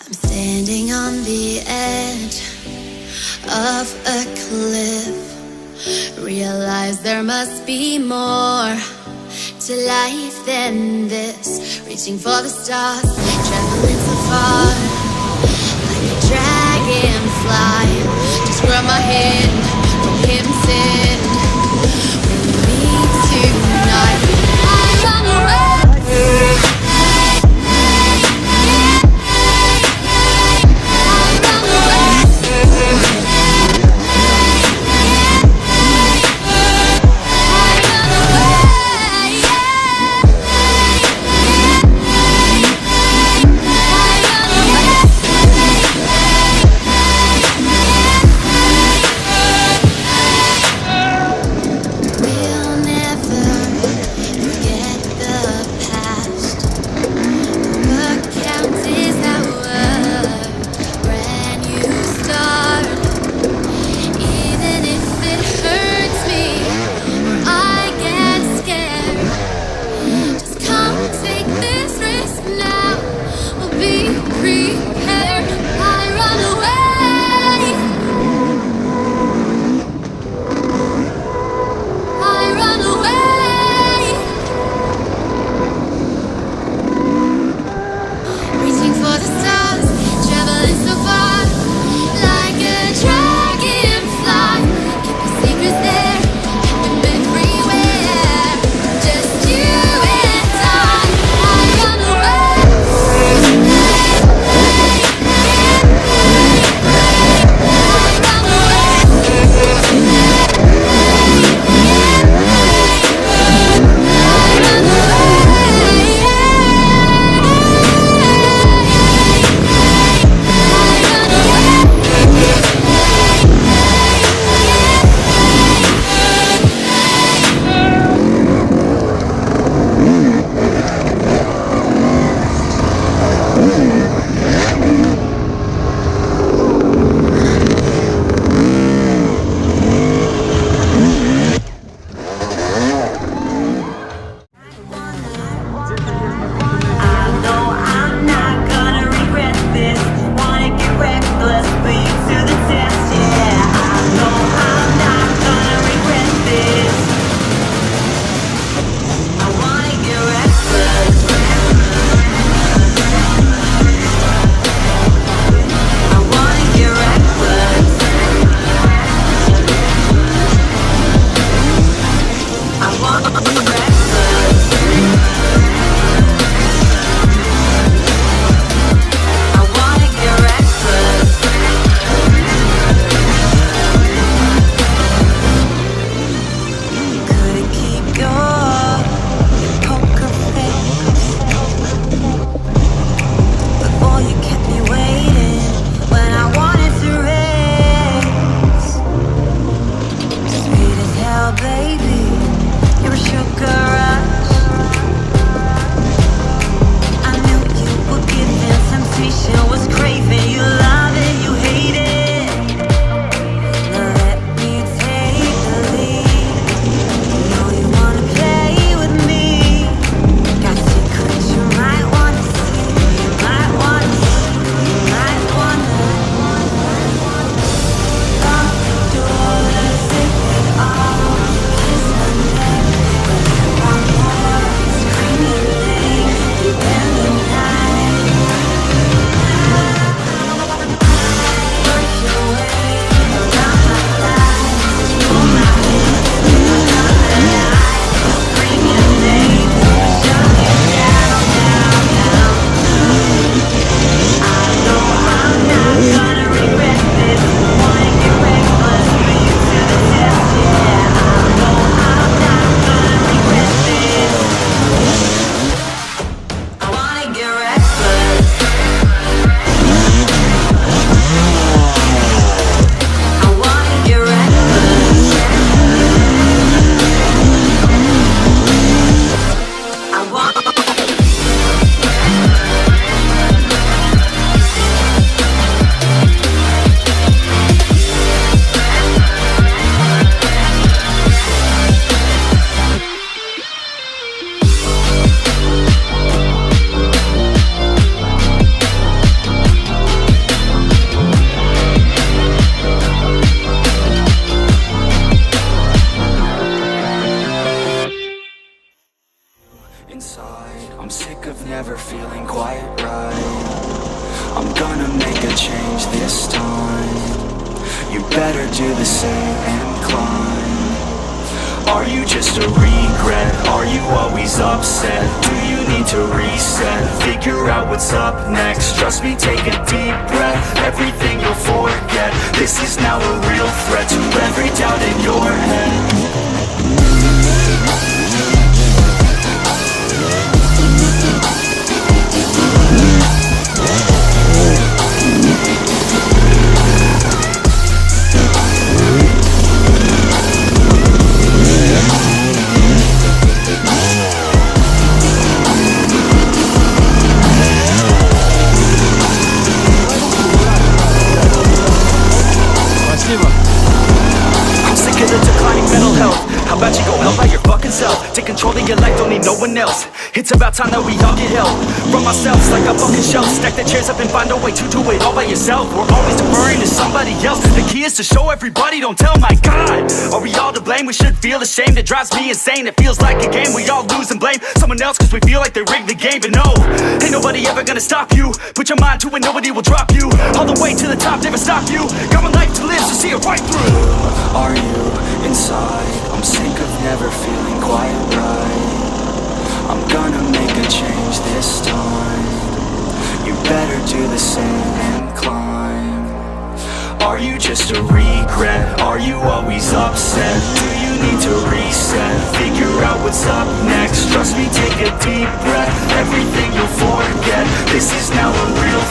I'm standing on the edge of a cliff. Realize there must be more to life than this. Reaching for the stars, traveling so far, like a dragonfly. Just grab my hand, don't hit and send. With me tonight, I run away. I'm gonna make a change this time. You better do the same and climb. Are you just a regret? Are you always upset? Do you need to reset? Figure out what's up next. Trust me, take a deep breath. Everything you'll forget. This is now a real threat to every doubt in your head. I'm sick of the declining mental health. How about you go help out your fucking self? Take control of your life, don't need no one else. It's about time that we all get help from ourselves, like a fucking shelf. Stack the chairs up and find a way to do it all by yourself. We're always deferring to somebody else. The key is to show everybody, don't tell. My God, are we all to blame? We should feel ashamed. It drives me insane. It feels like a game. We all lose and blame someone else cause we feel like they rigged the game. But no, ain't nobody ever gonna stop you. Put your mind to it, nobody will drop you. All the way to the top, never stop you. Got one life to live, so see it right through. Are you inside? I'm sick of never feeling quite right. I'm gonna make a change this time. You better do the same and climb. Are you just a regret? Are you always upset? Do you need to reset? Figure out what's up next. Trust me, take a deep breath. Everything you'll forget. This is now a real